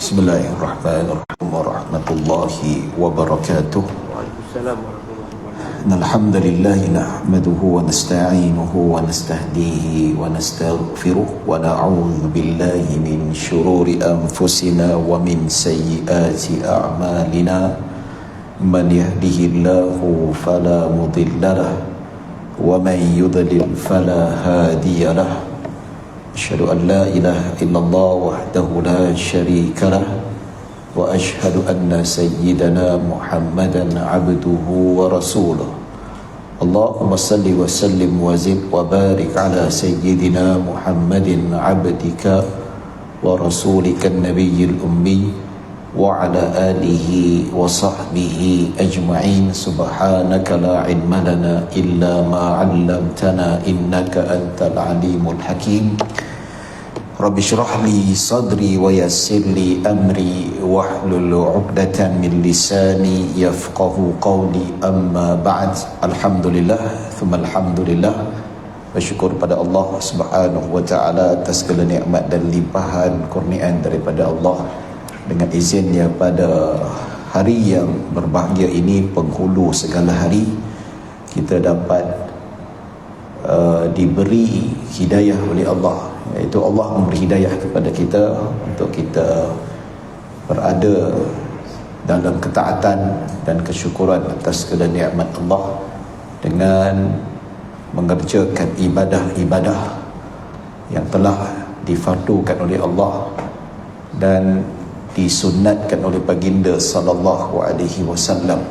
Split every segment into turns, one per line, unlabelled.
Bismillahirrahmanirrahim warahmatullahi wabarakatuh.
Waalaikumsalam warahmatullahi wabarakatuh.
Alhamdulillah nahmaduhu wa nasta'inuhu wa nastahdihi wa nastaghfiruh wa na'udzu billahi min shururi anfusina wa min sayyiati a'malina. Man yahdihillahu fala mudilla lahu wa man yudlil fala hadiya lahu. Asyhadu an la ilaha illallah wahdahu la syarika lah wa asyhadu anna sayyidana Muhammadan abduhu wa rasuluh. Allahumma salli wa sallim wa zid wa barik ala sayyidina Muhammadin abdika wa rasulika an-nabiyyil ummi wa ala alihi wa sahbihi ajma'in. Subhanaka la ilma lana illa ma 'allamtana innaka antal alimul hakim. Rabbi syrah li sadri wa yassir li amri wahlul 'uqdatan min lisani yafqahu qawli, amma ba'd. Alhamdulillah thumma alhamdulillah, bersyukur pada Allah Subhanahu wa taala atas segala nikmat dan limpahan kurniaan daripada Allah. Dengan izinnya pada hari yang berbahagia ini, penghulu segala hari, kita dapat diberi hidayah oleh Allah, iaitu Allah memberi hidayah kepada kita untuk kita berada dalam ketaatan dan kesyukuran atas segala nikmat Allah dengan mengerjakan ibadah-ibadah yang telah difardukan oleh Allah dan disunatkan oleh baginda sallallahu alaihi wasallam.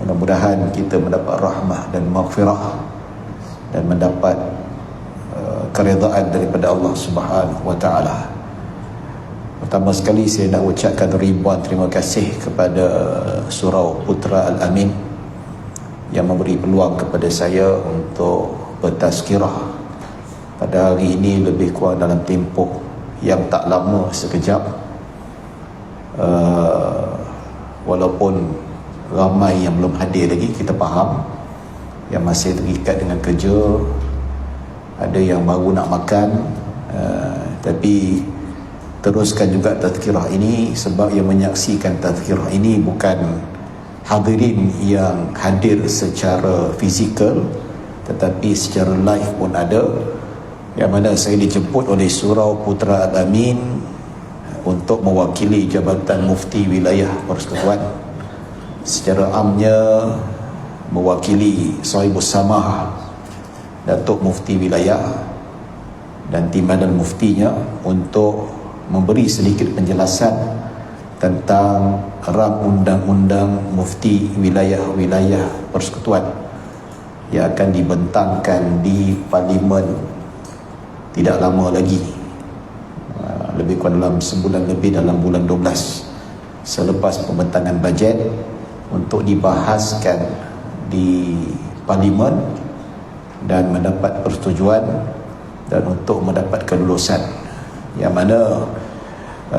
Mudah-mudahan kita mendapat rahmah dan maghfirah dan mendapat keredaan daripada Allah Subhanahu wa taala. Pertama sekali saya nak ucapkan ribuan terima kasih kepada Surau Putra Al-Amin yang memberi peluang kepada saya untuk bertazkirah pada hari ini, lebih kurang dalam tempoh yang tak lama, sekejap. Walaupun ramai yang belum hadir lagi, kita faham, yang masih terikat dengan kerja, ada yang baru nak makan, tapi teruskan juga tazkirah ini, sebab yang menyaksikan tazkirah ini bukan hadirin yang hadir secara fizikal, tetapi secara live pun ada, yang mana saya dijemput oleh Surau Putra Al-Amin untuk mewakili Jabatan Mufti Wilayah Persekutuan, secara amnya mewakili Sahibus Samah Datuk Mufti Wilayah dan Timbalan Muftinya untuk memberi sedikit penjelasan tentang ram undang-undang Mufti Wilayah-Wilayah Persekutuan yang akan dibentangkan di Parlimen tidak lama lagi, lebih kurang dalam sebulan lebih, dalam bulan 12 selepas pembentangan bajet, untuk dibahaskan di Parlimen dan mendapat persetujuan dan untuk mendapat kelulusan. Yang mana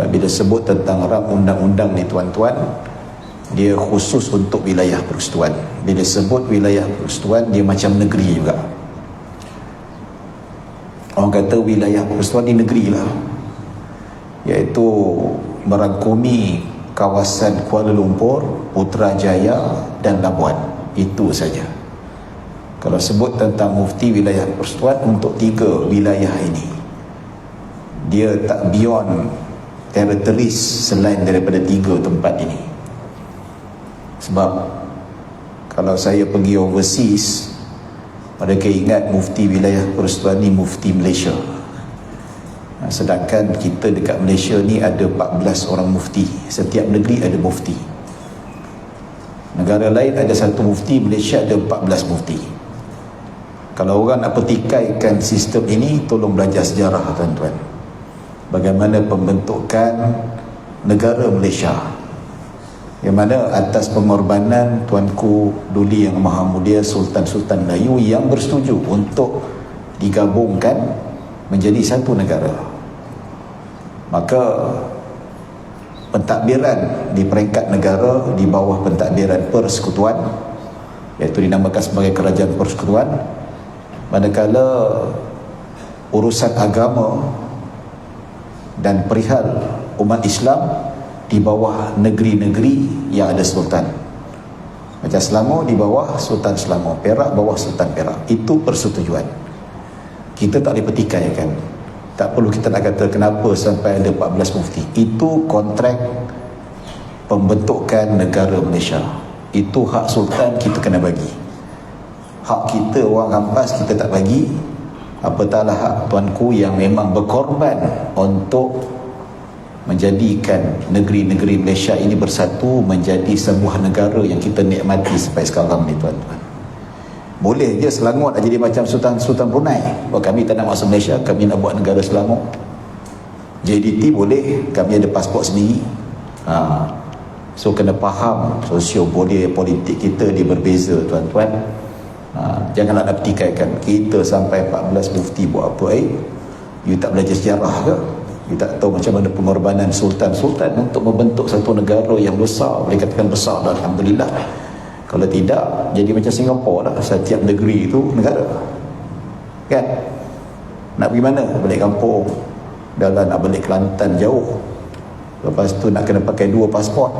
bila sebut tentang ram undang-undang ni tuan-tuan, dia khusus untuk wilayah persekutuan. Bila sebut wilayah persekutuan, dia macam negeri juga. Orang kata wilayah persekutuan ni negeri lah, iaitu merangkumi kawasan Kuala Lumpur, Putrajaya dan Labuan. Itu saja. Kalau sebut tentang Mufti Wilayah Persekutuan untuk 3 wilayah ini, dia tak beyond territories selain daripada 3 tempat ini. Sebab kalau saya pergi overseas, mereka ingat Mufti Wilayah Persekutuan ni Mufti Malaysia. Sedangkan kita dekat Malaysia ni ada 14 orang mufti. Setiap negeri ada mufti. Negara lain ada 1 mufti, Malaysia ada 14 mufti. Kalau orang nak petikaikan sistem ini, tolong belajar sejarah tuan-tuan. Bagaimana pembentukan negara Malaysia, yang mana atas pengorbanan Tuanku Duli Yang Maha Mulia Sultan-Sultan Melayu yang bersetuju untuk digabungkan menjadi satu negara. Maka pentadbiran di peringkat negara di bawah pentadbiran persekutuan, iaitu dinamakan sebagai Kerajaan Persekutuan, manakala urusan agama dan perihal umat Islam di bawah negeri-negeri yang ada sultan. Macam Selangor di bawah Sultan Selangor, Perak bawah Sultan Perak. Itu persetujuan. Kita tak boleh pertikaikan. Tak perlu kita nak kata kenapa sampai ada 14 mufti. Itu kontrak pembentukan negara Malaysia. Itu hak sultan, kita kena bagi. Hak kita orang rampas kita tak bagi, apatahlah hak tuanku yang memang berkorban untuk menjadikan negeri-negeri Malaysia ini bersatu menjadi sebuah negara yang kita nikmati sampai sekarang ni tuan-tuan. Boleh je Selangor nak jadi macam Sultan Brunei. Kalau kami tak nak masuk Malaysia, kami nak buat negara Selangor. JDT boleh, kami ada pasport sendiri. So kena faham sosio-politik kita dia berbeza tuan-tuan. Janganlah nak pertikaikan. Kita sampai 14 mufti buat apa you tak belajar sejarah ke? You tak tahu macam mana pengorbanan sultan-sultan untuk membentuk satu negara yang besar, boleh katakan besar, alhamdulillah. Kalau tidak, jadi macam Singapura lah, setiap negeri itu negara. Kan? Nak pergi mana? Balik kampung. Dah lah nak balik Kelantan jauh. Lepas tu nak kena pakai 2 pasport.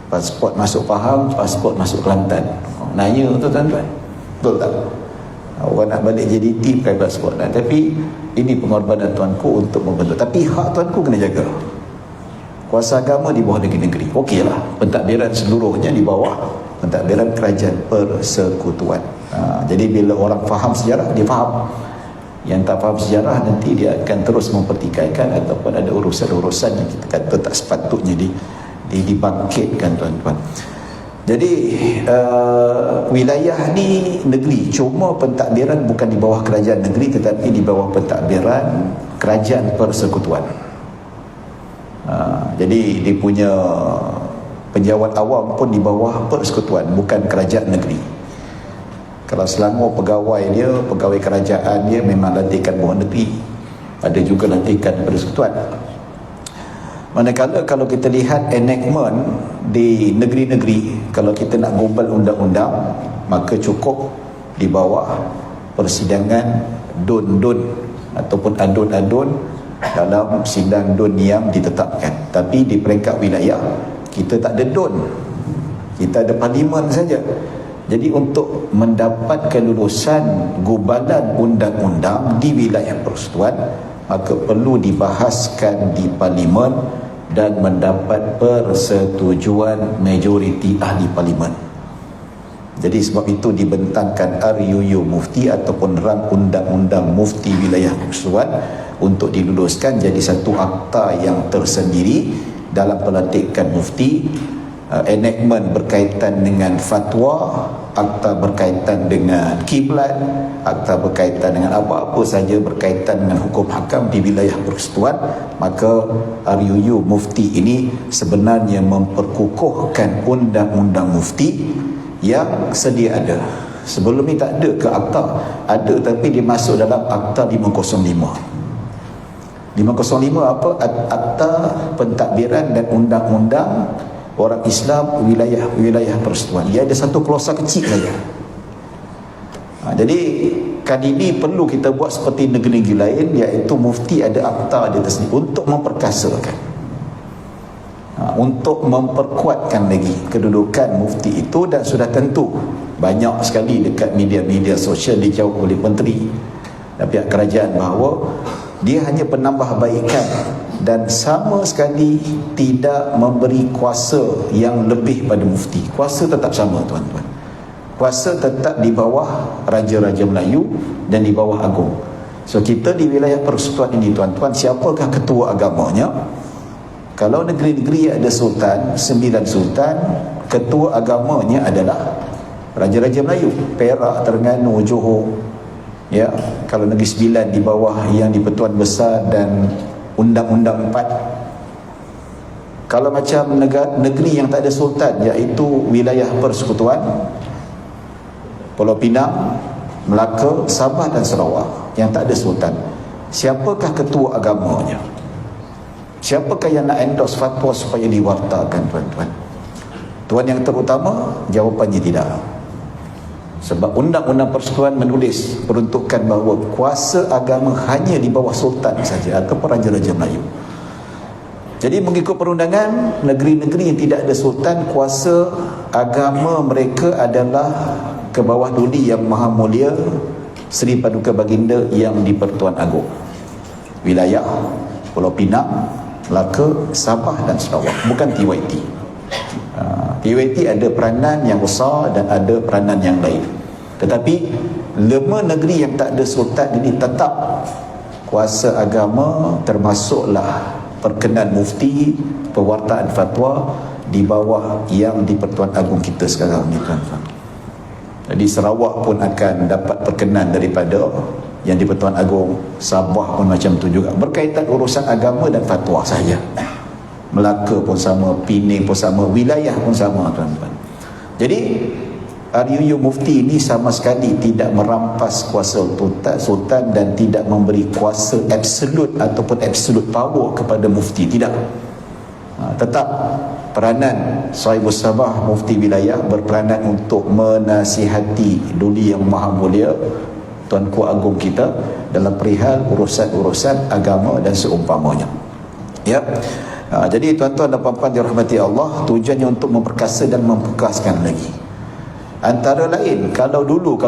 Pasport masuk Pahang, pasport masuk Kelantan. Nanya tu tuan-tuan. Betul tak? Orang nak balik JDT pakai pasport. Tapi ini pengorbanan tuanku untuk membentuk. Tapi hak tuanku kena jaga. Kuasa agama di bawah negeri-negeri. Okeylah, pentadbiran seluruhnya di bawah pentadbiran kerajaan persekutuan. Jadi bila orang faham sejarah, dia faham. Yang tak faham sejarah nanti dia akan terus mempertikaikan ataupun ada urusan-urusan yang kita kata tak sepatutnya dibangkitkan tuan-tuan. Jadi wilayah ni negeri, cuma pentadbiran bukan di bawah kerajaan negeri tetapi di bawah pentadbiran kerajaan persekutuan. Jadi dia punya penjawat awam pun di bawah persekutuan, bukan kerajaan negeri. Kalau Selangor pegawai kerajaan dia memang lantikan bawah negeri, ada juga lantikan persekutuan. Manakala kalau kita lihat enactment di negeri-negeri, kalau kita nak gubal undang-undang, maka cukup di bawah persidangan dun-dun ataupun adun-adun dalam sidang dun yang ditetapkan. Tapi di peringkat wilayah kita tak ada dun, kita ada parlimen saja. Jadi untuk mendapatkan lulusan gubalan undang-undang di wilayah persekutuan, maka perlu dibahaskan di parlimen dan mendapat persetujuan majoriti ahli parlimen. Jadi sebab itu dibentangkan RUU Mufti ataupun rang undang-undang Mufti wilayah persekutuan untuk diluluskan jadi satu akta yang tersendiri dalam pelantikan mufti. Enactment berkaitan dengan fatwa, akta berkaitan dengan kiblat, akta berkaitan dengan apa-apa saja berkaitan dengan hukum hakam di wilayah persekutuan, maka RUU Mufti ini sebenarnya memperkukuhkan undang-undang mufti yang sedia ada. Sebelum ni tak ada ke akta? Ada, tapi dia masuk dalam akta 505. 505 apa? Akta pentadbiran dan undang-undang orang Islam wilayah persekutuan. Dia ada satu klausa kecil saja. Jadi kali ini perlu kita buat seperti negeri-negeri lain, iaitu mufti ada akta dia tersendiri untuk memperkasakan, untuk memperkuatkan lagi kedudukan mufti itu. Dan sudah tentu banyak sekali dekat media-media sosial dijawab oleh menteri dan pihak kerajaan bahawa dia hanya penambahbaikan dan sama sekali tidak memberi kuasa yang lebih pada mufti. Kuasa tetap sama tuan-tuan. Kuasa tetap di bawah Raja-Raja Melayu dan di bawah Agung. So kita di wilayah persekutuan ini tuan-tuan, siapakah ketua agamanya? Kalau negeri-negeri ada sultan, 9 sultan, ketua agamanya adalah Raja-Raja Melayu, Perak, Terengganu, Johor. Ya, kalau negeri 9 di bawah yang di-Pertuan Besar dan Undang-Undang 4. Kalau macam negeri yang tak ada sultan, iaitu wilayah persekutuan, Pulau Pinang, Melaka, Sabah dan Sarawak yang tak ada sultan, siapakah ketua agamanya? Siapakah yang nak endorse fatwa supaya diwartakan tuan-tuan? Tuan yang terutama, jawapannya tidak. Sebab undang-undang persekutuan menulis peruntukan bahawa kuasa agama hanya di bawah sultan saja ataupun Raja-Raja Melayu. Jadi mengikut perundangan, negeri-negeri yang tidak ada sultan, kuasa agama mereka adalah ke bawah duli yang maha mulia Seri Paduka Baginda yang di Pertuan Agong. Wilayah Pulau Pinang, Melaka, Sabah dan Sarawak, bukan TYT. TYT ada peranan yang besar dan ada peranan yang lain. Tetapi lema negeri yang tak ada sultan ini tetap kuasa agama, termasuklah perkenan mufti, pewartaan fatwa di bawah yang di Pertuan Agong kita sekarang ni, tuan-tuan. Jadi Sarawak pun akan dapat perkenan daripada yang di Pertuan Agong, Sabah pun macam tu juga, berkaitan urusan agama dan fatwa saja. Melaka pun sama, Pening pun sama, wilayah pun sama, tuan-tuan. Jadi RUU Mufti ini sama sekali tidak merampas kuasa sultan dan tidak memberi kuasa absolut ataupun absolute power kepada mufti, tidak. Tetap peranan Sahibus Sabah Mufti Wilayah berperanan untuk menasihati duli yang maha mulia Tuanku Agung kita dalam perihal urusan-urusan agama dan seumpamanya. Ya. Jadi tuan-tuan dan puan-puan dirahmati Allah, tujuannya untuk memperkasa dan memperkaskan lagi. Antara lain, kalau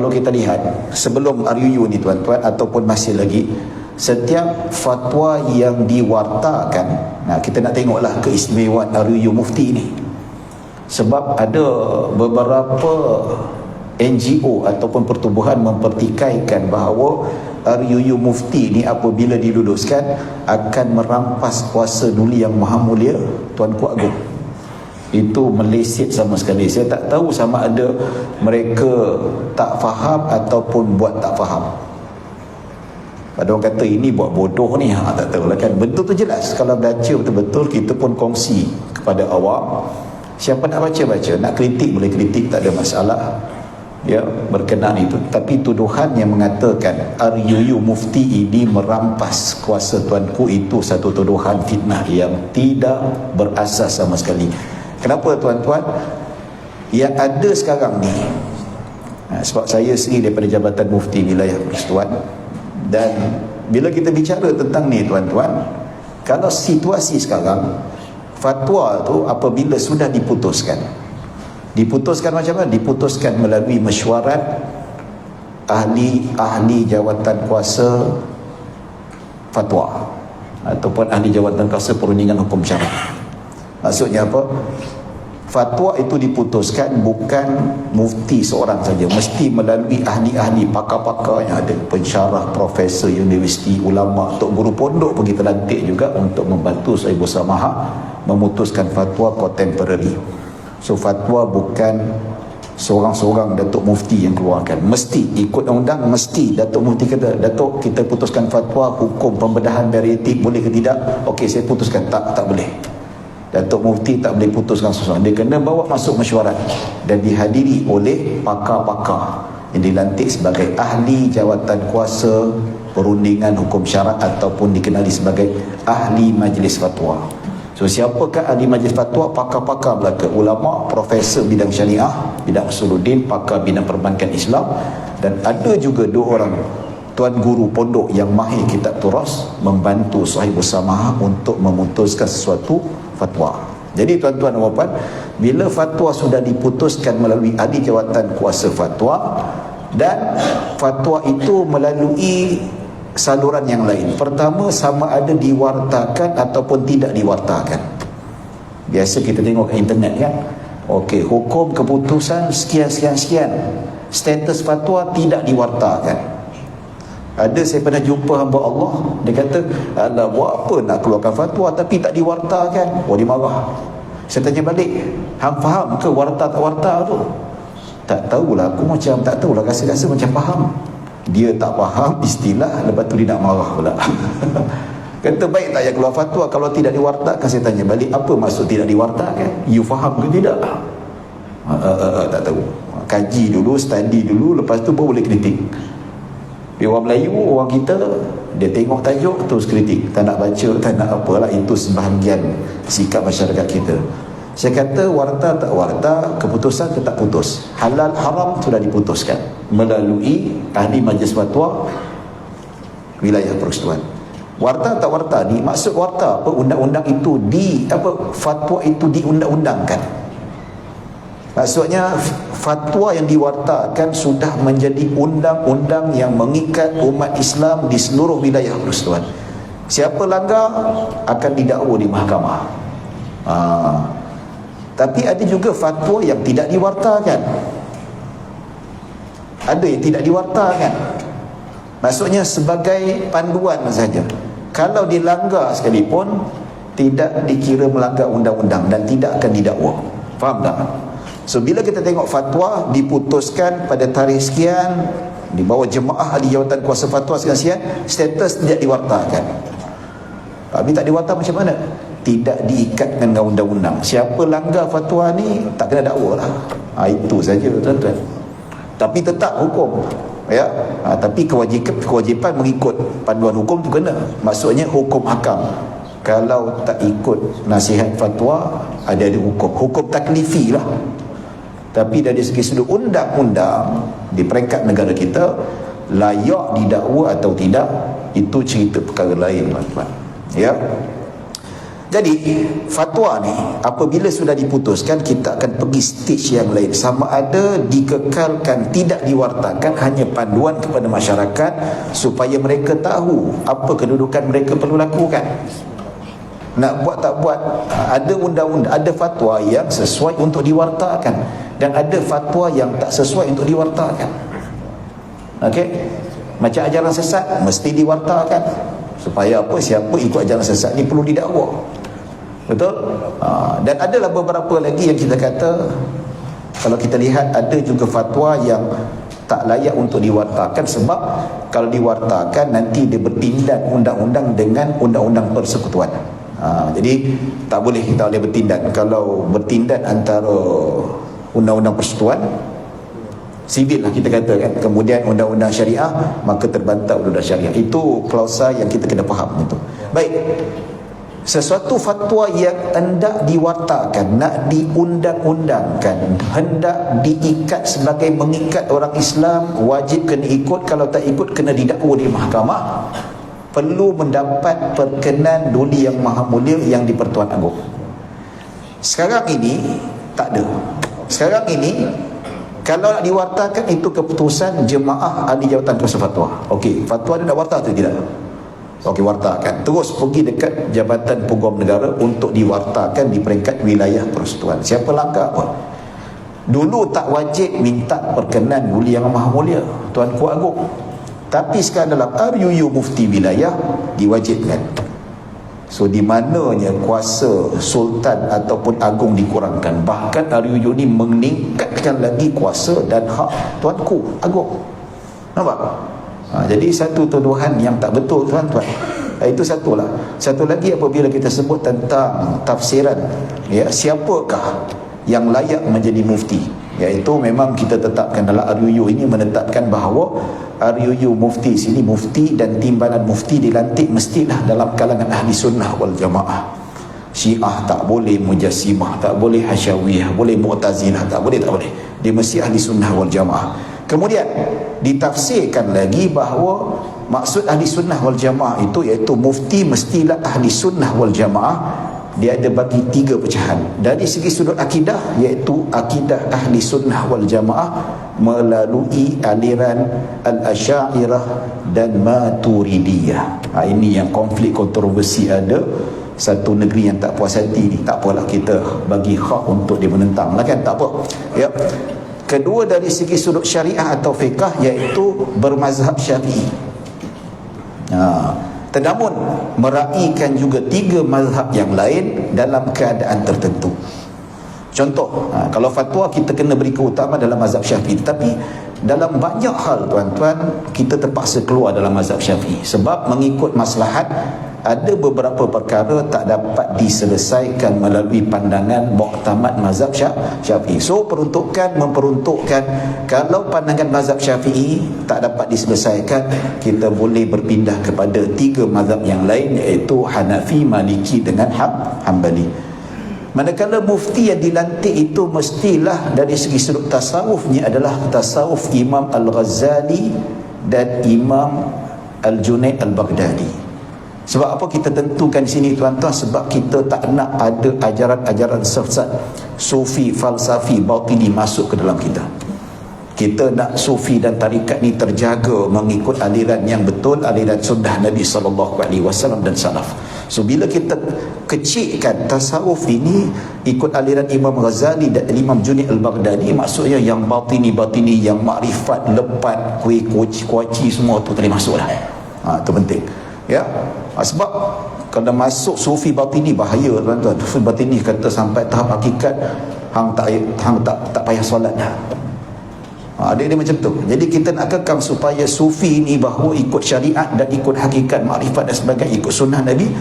kita lihat sebelum RUU ni, tuan-tuan, ataupun masih lagi, setiap fatwa yang diwartakan, kita nak tengoklah keistimewaan RUU Mufti ni. Sebab ada beberapa NGO ataupun pertubuhan mempertikaikan bahawa RUU Mufti ni apabila diluluskan akan merampas kuasa duli yang maha mulia Tuanku Agung. Itu meleset sama sekali. Saya tak tahu sama ada mereka tak faham ataupun buat tak faham. Ada orang kata ini buat bodoh ni, tak tahulah kan. Betul tu jelas. Kalau baca betul-betul, kita pun kongsi kepada awam. Siapa nak baca, nak kritik boleh kritik, tak ada masalah. Ya, berkenaan itu. Tapi tuduhan yang mengatakan RUU Mufti ini merampas kuasa tuanku, itu satu tuduhan fitnah yang tidak berasas sama sekali. Kenapa, tuan-tuan? Yang ada sekarang ni, sebab saya sendiri daripada Jabatan Mufti Wilayah Persekutuan, dan bila kita bicara tentang ni, tuan-tuan, kalau situasi sekarang, fatwa tu apabila sudah diputuskan macam mana? Diputuskan melalui mesyuarat ahli jawatan kuasa fatwa ataupun ahli jawatan kuasa perundingan hukum syarak. Maksudnya apa? Fatwa itu diputuskan bukan mufti seorang saja, mesti melalui ahli-ahli, pakar-pakar yang ada, pensyarah, profesor universiti, ulama, tok guru pondok pun kita lantik juga untuk membantu Sahibu Samaha memutuskan fatwa contemporary. So fatwa bukan seorang-seorang Datuk Mufti yang keluarkan, mesti ikut undang, mesti Datuk Mufti kata, Datuk kita putuskan fatwa hukum pembedahan dari etik, boleh ke tidak? Okey, saya putuskan. Tak boleh. Datuk Mufti tak boleh putuskan sesuatu. Dia kena bawa masuk mesyuarat dan dihadiri oleh pakar-pakar yang dilantik sebagai ahli jawatan kuasa perundingan hukum syarak ataupun dikenali sebagai ahli majlis fatwa. So siapakah ahli majlis fatwa? Pakar-pakar belaka, ulama, profesor bidang syariah, bidang usuluddin, pakar bidang perbankan Islam, dan ada juga 2 orang tuan guru pondok yang mahir kitab turas membantu Sahibus Samaha untuk memutuskan sesuatu fatwa. Jadi tuan-tuan dan puan-puan, bila fatwa sudah diputuskan melalui ahli jawatan kuasa fatwa, dan fatwa itu melalui saluran yang lain. Pertama, sama ada diwartakan ataupun tidak diwartakan. Biasa kita tengok kat internet kan, okey, hukum keputusan sekian, status fatwa tidak diwartakan. Ada, saya pernah jumpa hamba Allah, dia kata, alah buat apa nak keluarkan fatwa tapi tak diwartakan. Dia marah. Saya tanya balik, hang faham ke warta tak warta tu? Tak tahulah, aku macam tak tahulah, rasa-rasa macam faham. Dia tak faham istilah, lepas tu dia nak marah pula. Kata, baik tak ya keluar fatwa kalau tidak diwartakan? Saya tanya balik, apa maksud tidak diwartakan? You faham ke tidak? Tak tahu. Kaji dulu, study dulu, lepas tu baru boleh kritik. Orang Melayu, orang kita, dia tengok tajuk terus kritik, tak nak baca, tak nak apalah. Itu sebahagian sikap masyarakat kita. Saya kata, warta tak warta, keputusan ke tak putus, halal haram sudah diputuskan melalui ahli majlis fatwa wilayah persekutuan. Warta tak warta ni, maksud warta apa? Undang-undang itu fatwa itu diundang-undangkan. Maksudnya fatwa yang diwartakan sudah menjadi undang-undang yang mengikat umat Islam di seluruh wilayah persekutuan. Siapa langgar akan didakwa di mahkamah. Tapi ada juga fatwa yang tidak diwartakan. Ada yang tidak diwartakan. Maksudnya sebagai panduan saja. Kalau dilanggar sekalipun, tidak dikira melanggar undang-undang dan tidak akan didakwa. Faham tak? So bila kita tengok fatwa diputuskan pada tarikh sekian di bawah jemaah ahli jawatan kuasa fatwa sekian, status tidak diwartakan. Tapi tak diwarta macam mana? Tidak diikat dengan undang-undang. Siapa langgar fatwa ni tak kena dakwa lah. Itu saja tuan-tuan. Tapi tetap hukum, ya. Tapi kewajipan mengikut panduan hukum tu kena. Maksudnya hukum hakam. Kalau tak ikut nasihat fatwa, ada hukum taklifi lah. Tapi dari segi sudut undang-undang di peringkat negara kita, layak didakwa atau tidak, itu cerita perkara lain, tuan-tuan. Ya. Jadi fatwa ni apabila sudah diputuskan, kita akan pergi stage yang lain. Sama ada dikekalkan, tidak diwartakan, hanya panduan kepada masyarakat supaya mereka tahu apa kedudukan mereka perlu lakukan. Nak buat tak buat, ada undang-undang, ada fatwa yang sesuai untuk diwartakan dan ada fatwa yang tak sesuai untuk diwartakan. Okey, macam ajaran sesat mesti diwartakan supaya apa? Siapa ikut ajaran sesat ni perlu didakwa. Betul? Dan adalah beberapa lagi yang kita kata, kalau kita lihat ada juga fatwa yang tak layak untuk diwartakan, sebab kalau diwartakan nanti dia bertindak undang-undang dengan undang-undang persekutuan. Jadi tak boleh bertindak. Kalau bertindak antara undang-undang persekutuan sivil lah kita kata kan, kemudian undang-undang syariah, maka terbantah undang-undang syariah. Itu klausa yang kita kena faham itu. Baik, sesuatu fatwa yang hendak diwartakan, nak diundang-undangkan, hendak diikat sebagai mengikat orang Islam, wajib kena ikut. Kalau tak ikut, kena didakwa di mahkamah. Perlu mendapat perkenan Duli Yang Maha Mulia yang di-Pertuan Agong. Sekarang ini tak ada. Sekarang ini kalau nak diwartakan, itu keputusan jemaah ahli jawatan kuasa fatwa. Okey, fatwa dia nak warta atau tidak? Okey, wartakan. Terus pergi dekat Jabatan Peguam Negara untuk diwartakan di peringkat wilayah persekutuan. Siapa langgar apa? Dulu tak wajib minta perkenan Duli Yang Maha Mulia, Tuanku Agong. Tapi sekarang dalam RUU Mufti Wilayah diwajibkan. So di mananya kuasa sultan ataupun agung dikurangkan, bahkan RUU ni meningkatkan lagi kuasa dan hak Tuanku Agong. Nampak? Jadi satu tuduhan yang tak betul, tuan-tuan. Itu satulah. Satu lagi apabila kita sebut tentang tafsiran, ya, siapakah yang layak menjadi mufti, iaitu memang kita tetapkan dalam RUU ini, menetapkan bahawa RUU mufti sini, mufti dan timbalan mufti dilantik mestilah dalam kalangan ahli sunnah wal jamaah. Syiah tak boleh, Mujassimah tak boleh, Hasyawiyah boleh, Mu'tazilah tak boleh. Dia mesti ahli sunnah wal jamaah. Kemudian ditafsirkan lagi bahawa maksud ahli sunnah wal jamaah itu iaitu mufti mestilah ahli sunnah wal jamaah. Dia ada bagi 3 pecahan. Dari segi sudut akidah, iaitu akidah ahli sunnah wal jamaah melalui aliran al-Asy'ariyah dan Maturidiyah. Ini yang konflik kontroversi ada. Satu negeri yang tak puas hati ni, tak apalah, kita bagi hak untuk dia menentang lah kan, tak apa. Ya. Kedua, dari segi sudut syariah atau fiqah, iaitu bermazhab Syafi'i. Ternamun meraihkan juga 3 mazhab yang lain dalam keadaan tertentu. Contoh, kalau fatwa kita kena beri keutamaan dalam mazhab Syafi'i, tapi dalam banyak hal, tuan-tuan, kita terpaksa keluar dalam mazhab Syafi'i sebab mengikut maslahat. Ada beberapa perkara tak dapat diselesaikan melalui pandangan muktamad mazhab Syafi'i. So memperuntukkan kalau pandangan mazhab Syafi'i tak dapat diselesaikan, kita boleh berpindah kepada 3 mazhab yang lain, iaitu Hanafi, Maliki dengan Hambali. Manakala mufti yang dilantik itu mestilah dari segi sudut tasawufnya adalah tasawuf Imam Al-Ghazali dan Imam Al-Junaid Al-Baghdadi. Sebab apa kita tentukan di sini tuan-tuan? Sebab kita tak nak ada ajaran-ajaran sesat, sufi, falsafi, batini masuk ke dalam kita. Kita nak sufi dan tarikat ni terjaga mengikut aliran yang betul, aliran sunnah Nabi SAW dan salaf. So bila kita kecilkan tasawuf ini ikut aliran Imam Ghazali dan Imam Junaid al-Baghdadi, maksudnya yang batini, yang makrifat, lepat, kuih, kuaci semua tu tak boleh masuk lah. Itu penting. Ya, sebab kalau masuk sufi batini bahaya tuan-tuan. Sufi batini kata sampai tahap hakikat hang tak payah solat dah. Dia macam tu. Jadi kita nak kekang supaya sufi ni bahawa ikut syariat dan ikut hakikat, makrifat dan sebagainya, ikut sunnah Nabi,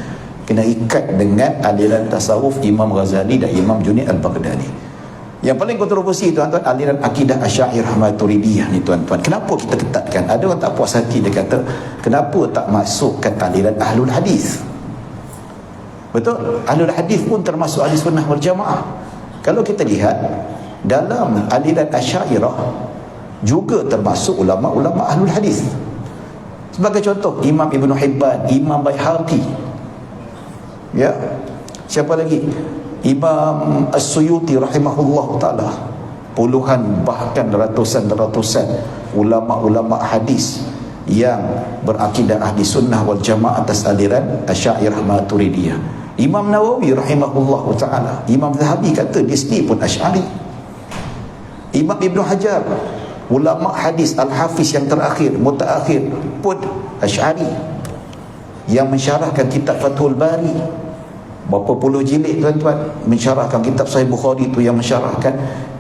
kena ikat dengan aliran tasawuf Imam Ghazali dan Imam Junaid al-Baghdadi. Yang paling kontroversi tuan-tuan, aliran akidah Asy'ariyah Maturidiyah ni tuan-tuan. Kenapa kita ketatkan? Ada orang tak puas hati, dia kata kenapa tak masukkan aliran Ahlul Hadis? Betul, Ahlul Hadis pun termasuk ahli sunnah wal jamaah. Kalau kita lihat dalam aliran Asy'ariyah juga termasuk ulama-ulama Ahlul Hadis. Sebagai contoh, Imam Ibn Hibban, Imam Baihaqi, ya, siapa lagi? Imam As-Suyuti rahimahullah ta'ala. Puluhan bahkan ratusan ulama-ulama hadis yang berakidah ahli sunnah wal jamaah atas aliran Asy'ariyah Maturidiyah. Imam Nawawi rahimahullah ta'ala, Imam Zahabi kata dia sendiri pun Asy'ari. Imam Ibn Hajar, ulama hadis Al-Hafiz yang terakhir, mutaakhir, pun Asy'ari, yang mensyarahkan kitab Fathul Bari berapa puluh jilid tuan-tuan, mensyarahkan kitab Sahih Bukhari tu, yang mensyarahkan.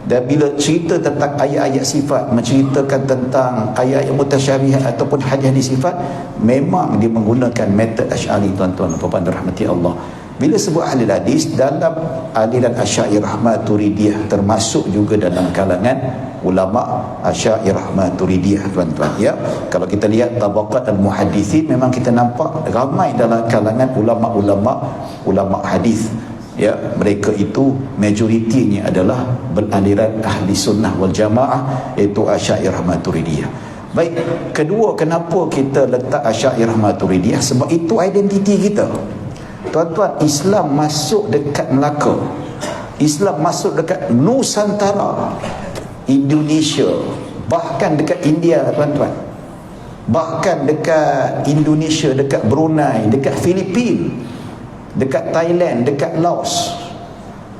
Dan bila cerita tentang ayat-ayat sifat, menceritakan tentang ayat yang mutasyabihat ataupun hadis sifat, memang dia menggunakan metod Asy'ari tuan-tuan, apa-apa dirahmati Allah. Bila sebut ahli hadis, dalam aliran Asy'ariyah Maturidiyah termasuk juga dalam kalangan ulama Asy'ariyah Maturidiyah tuan-tuan, ya. Kalau kita lihat tabaqat al-muhaddithin, memang kita nampak ramai dalam kalangan ulama hadis, ya. Mereka itu majoritinya adalah beraliran ahli sunnah wal jamaah, iaitu Asy'ariyah Maturidiyah. Baik, kedua, kenapa kita letak Asy'ariyah Maturidiyah? Sebab itu identiti kita tuan-tuan. Islam masuk dekat Melaka, Islam masuk dekat Nusantara, Indonesia, bahkan dekat India tuan-tuan, bahkan dekat Indonesia, dekat Brunei, dekat Filipina, dekat Thailand, dekat Laos.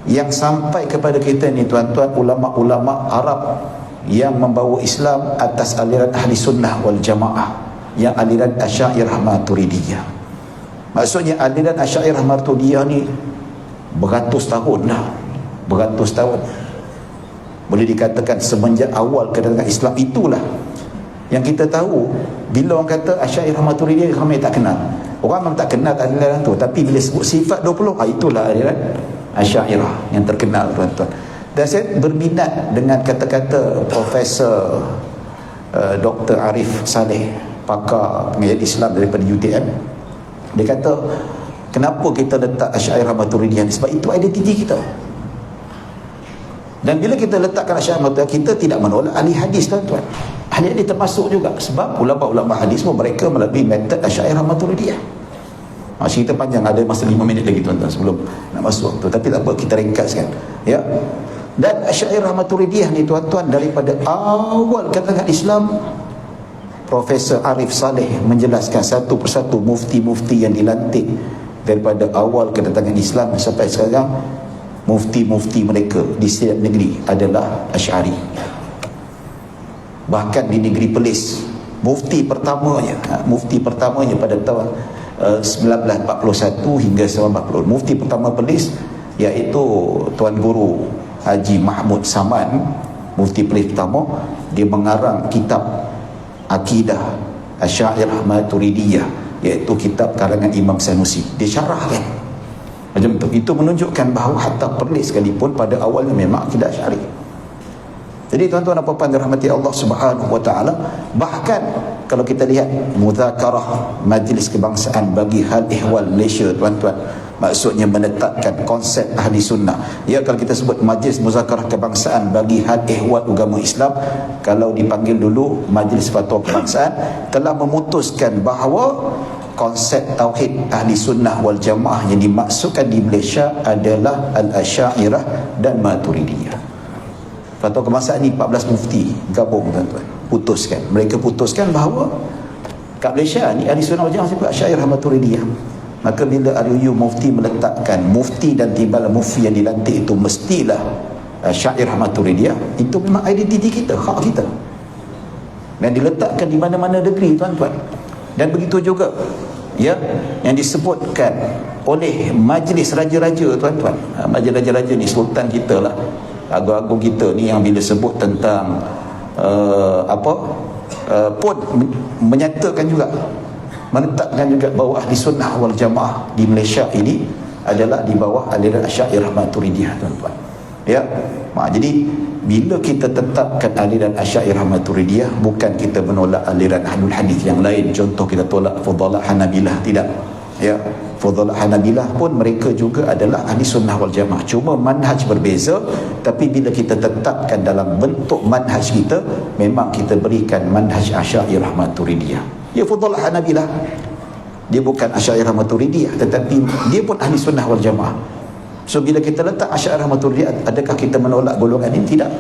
Yang sampai kepada kita ni tuan-tuan, ulama-ulama Arab yang membawa Islam atas aliran ahli sunnah wal jamaah, yang aliran Asy'ariyah Maturidiyah. Maksudnya aliran Asy'ariyah Maturidiyah ni beratus tahun dah, beratus tahun. Boleh dikatakan semenjak awal kedatangan Islam. Itulah yang kita tahu. Bila orang kata Asy'ariyah Maturidiyah, kami tak kenal. Orang memang tak kenal aliran tu, tapi bila sebut sifat 20, itulah aliran Asy'ariyah yang terkenal tuan-tuan. Dan saya berminat dengan kata-kata Profesor Dr. Arif Saleh, pakar pengajian Islam daripada UTM. Dia kata, kenapa kita letak Asy'ariyah Maturidiyah? Sebab itu identiti kita. Dan bila kita letakkan Asy'ariyah Maturidiyah, kita tidak menolak ahli hadis tuan-tuan. Ahli hadis termasuk juga, sebab ulama-ulama hadis pun mereka melalui metod Asy'ariyah Maturidiyah. Cerita panjang, ada masa 5 minit lagi tuan-tuan sebelum nak masuk tu, tapi tak apa, kita ringkaskan, ya. Dan Asy'ariyah Maturidiyah ni tuan-tuan, daripada awal kedatangan Islam, Profesor Arif Saleh menjelaskan satu persatu mufti-mufti yang dilantik daripada awal kedatangan Islam sampai sekarang. Mufti-mufti mereka di setiap negeri adalah Asy'ari. Bahkan di negeri Perlis, mufti pertamanya pada tahun 1941 hingga 1940, mufti pertama Perlis, iaitu Tuan Guru Haji Mahmud Saman, mufti Perlis pertama. Dia mengarang kitab Akidah Asy'ariyah Maturidiyah, iaitu kitab karangan Imam Sanusi. Dia syarahkan macam tu. Itu menunjukkan bahawa hatta Perlis sekalipun pada awalnya memang akidah Asy'ari. Jadi tuan-tuan apa-apa dirahmati Allah Subhanahu wa taala, bahkan kalau kita lihat Mudzakarah Majlis Kebangsaan bagi Hal Ehwal Malaysia tuan-tuan, maksudnya menetapkan konsep ahli sunnah. Ya, kalau kita sebut Majlis Muzakarah Kebangsaan bagi Hal Ehwal Agama Islam, kalau dipanggil dulu Majlis Fatwa Kebangsaan, telah memutuskan bahawa konsep tauhid ahli sunnah wal jamaah yang dimaksudkan di Malaysia adalah al-Asy'ariyah dan Maturidiyah. Fatwa kebangsaan ni 14 mufti gabung, tuan-tuan, putuskan. Mereka putuskan bahawa kat Malaysia ni ahli sunnah wal jamaah sebut Asy'ariyah Maturidiyah. Maka bila RUU mufti meletakkan mufti dan timbalan mufti yang dilantik itu mestilah Asy'ariyah Maturidiyah, itu memang identiti kita, hak kita, dan diletakkan di mana-mana negeri, tuan-tuan. Dan begitu juga ya yang disebutkan oleh majlis raja-raja, tuan-tuan. Majlis raja-raja ni sultan kita lah, agung-agung kita ni, yang bila sebut tentang pun menyatakan juga, menetapkan juga bahawa ahli sunnah wal jamaah di Malaysia ini adalah di bawah aliran Asy'ariyah Maturidiyah, tuan-tuan. Ya, jadi bila kita tetapkan aliran Asy'ariyah Maturidiyah, bukan kita menolak aliran Ahlul Hadis yang lain. Contoh, kita tolak Fudala Hanabilah, tidak. Ya, Fudala Hanabilah pun mereka juga adalah ahli sunnah wal jamaah, cuma manhaj berbeza. Tapi bila kita tetapkan dalam bentuk manhaj kita, memang kita berikan manhaj Asy'ariyah Maturidiyah. Ya, Fudala Hanabilah dia bukan Asy'ariyah Maturidiyah, tetapi dia pun ahli sunnah wal jamaah. So bila kita letak Asy'ariyah Maturidiyah, adakah kita menolak golongan ini? Tidak.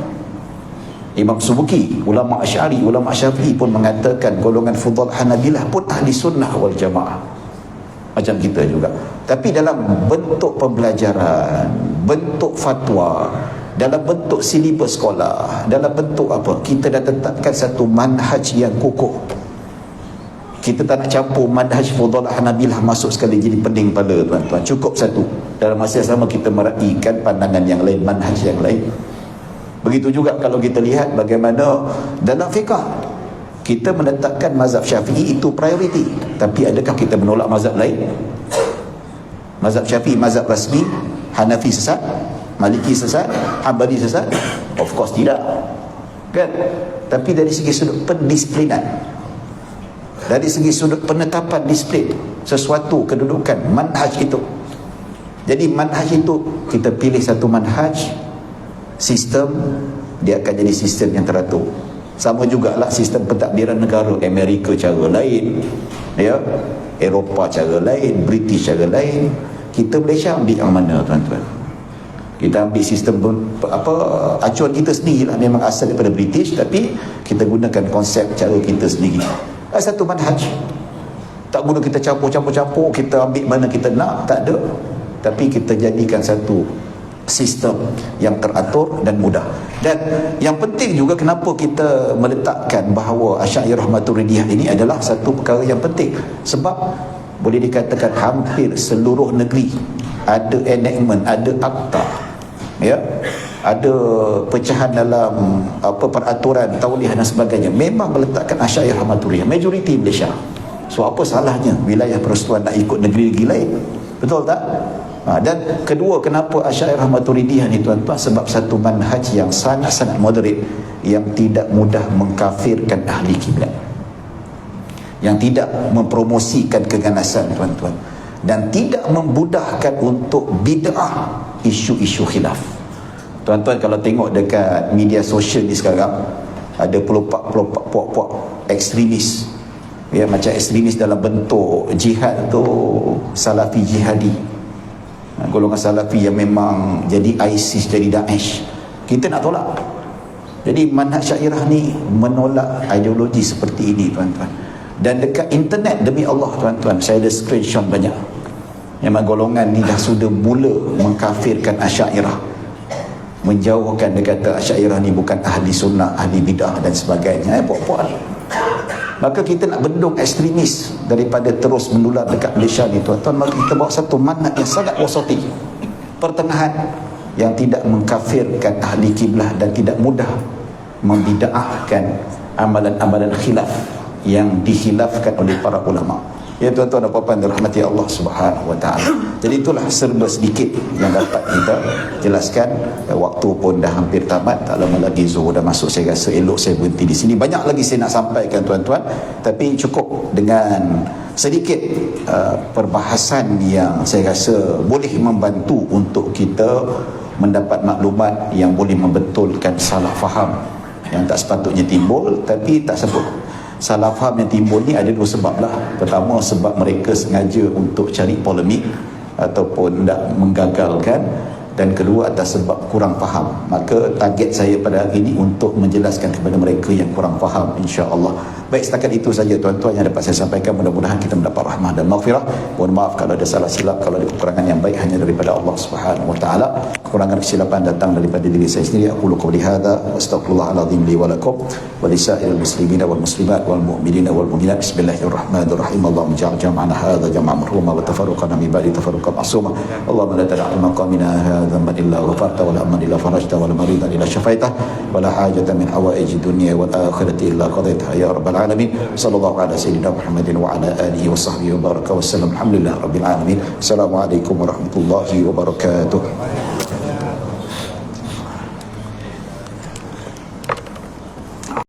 Imam Subuki, ulama Asy'ari, ulama Syafi'i pun mengatakan golongan Fudala Hanabilah pun ahli sunnah wal jamaah, macam kita juga. Tapi dalam bentuk pembelajaran, bentuk fatwa, dalam bentuk silibus sekolah, dalam bentuk apa, kita dah tetapkan satu manhaj yang kukuh. Kita tak nak campur manhaj Fudala Hanabilah masuk sekali jadi pening kepala, tuan-tuan. Cukup satu. Dalam masa yang sama kita meraihkan pandangan yang lain, manhaj yang lain. Begitu juga kalau kita lihat bagaimana dalam fiqah kita menetapkan mazhab Syafi'i itu prioriti. Tapi adakah kita menolak mazhab lain? Mazhab Syafi'i mazhab rasmi, Hanafi sesat, Maliki sesat, Hambali sesat? Of course tidak, kan? Tapi dari segi sudut pendisiplinan, dari segi sudut penetapan disiplin sesuatu kedudukan manhaj itu. Jadi manhaj itu, kita pilih satu manhaj, sistem dia akan jadi sistem yang teratur. Sama jugalah sistem pentadbiran negara. Amerika cara lain, ya, Eropah cara lain, British cara lain. Kita Malaysia ambil yang mana, tuan-tuan? Kita ambil sistem acuan kita sendirilah, memang asal daripada British, tapi kita gunakan konsep cara kita sendiri. Satu manhaj. Tak guna kita campur-campur, kita ambil mana kita nak, tak ada. Tapi kita jadikan satu sistem yang teratur dan mudah. Dan yang penting juga, kenapa kita meletakkan bahawa Asy'ariyah Maturidiyah ini adalah satu perkara yang penting, sebab boleh dikatakan hampir seluruh negeri ada enactment, ada akta, ya, ada pecahan dalam peraturan tauliah dan sebagainya, memang meletakkan Asy'ariyah Maturidiyah majoriti Malaysia. So apa salahnya wilayah persekutuan nak ikut negeri-negeri lain? Betul tak? Dan kedua, kenapa Asy'ariyah Maturidiyah ni, tuan-tuan? Sebab satu manhaj yang sangat-sangat moderate, yang tidak mudah mengkafirkan ahli kiblat, yang tidak mempromosikan keganasan, tuan-tuan, dan tidak memudahkan untuk bid'ah isu-isu khilaf. Tuan-tuan kalau tengok dekat media sosial ni sekarang, ada pelopak-pelopak puak-puak ekstremis, ya, macam ekstremis dalam bentuk jihad tu, Salafi jihadi, golongan Salafi yang memang jadi ISIS, jadi Daesh. Kita nak tolak. Jadi manhaj Asy'ariyah ni menolak ideologi seperti ini, tuan-tuan. Dan dekat internet, demi Allah, tuan-tuan, saya ada screenshot banyak. Memang golongan ni dah sudah mula mengkafirkan Asy'ariyah, menjauhkan, dia kata Asy'ariyah ni bukan ahli sunnah, ahli bidah dan sebagainya. Puak-puak ni. Maka kita nak bendung ekstremis daripada terus menular dekat Malaysia ni, tuan-tuan, maka kita bawa satu manhaj yang sangat wasati, pertengahan, yang tidak mengkafirkan ahli kiblah dan tidak mudah membida'ahkan amalan-amalan khilaf yang dikhilafkan oleh para ulama. Ya, tuan-tuan dan puan-puan dirahmati Allah Subhanahu wa taala. Jadi itulah serba sedikit yang dapat kita jelaskan. Waktu pun dah hampir tamat, tak lama lagi Zuhur dah masuk. Saya rasa elok saya berhenti di sini. Banyak lagi saya nak sampaikan, tuan-tuan, tapi cukup dengan sedikit perbahasan yang saya rasa boleh membantu untuk kita mendapat maklumat yang boleh membetulkan salah faham yang tak sepatutnya timbul. Tapi tak sebut, Salah faham yang timbul ni ada dua sebab lah. Pertama, sebab mereka sengaja untuk cari polemik ataupun nak menggagalkan, dan kedua atas sebab kurang faham. Maka target saya pada hari ini untuk menjelaskan kepada mereka yang kurang faham, insya-Allah. Baik, setakat itu saja tuan-tuan yang dapat saya sampaikan. Mudah-mudahan kita mendapat rahmah dan maghfirah. Mohon maaf kalau ada salah silap, kalau ada kekurangan yang baik hanya daripada Allah Subhanahu wa taala. Kekurangan kesilapan datang daripada diri saya sendiri. Aku qouli hadza wa astaghfirullahalazim li wa lakum wa lisa'iril muslimina wal muslimat wal mu'minina wal mu'minat. Bismillahirrahmanirrahim. Allahumma ja'al jam'ana hadza jam'an marhuma wa tafarruqana min ba'di tafarruqan ma'suma. Allahumma la tad'a maqamina ذنبا إلا غفرته ولا أما إلا فرجته ولا مريضا إلا شفيته ولا حاجة من حوائج الدنيا والآخرة إلا قضيتها يا رب العالمين. صلى الله على سيدنا محمد وعلى آله وصحبه وبارك وسلم. الحمد لله رب العالمين. السلام عليكم ورحمة الله وبركاته.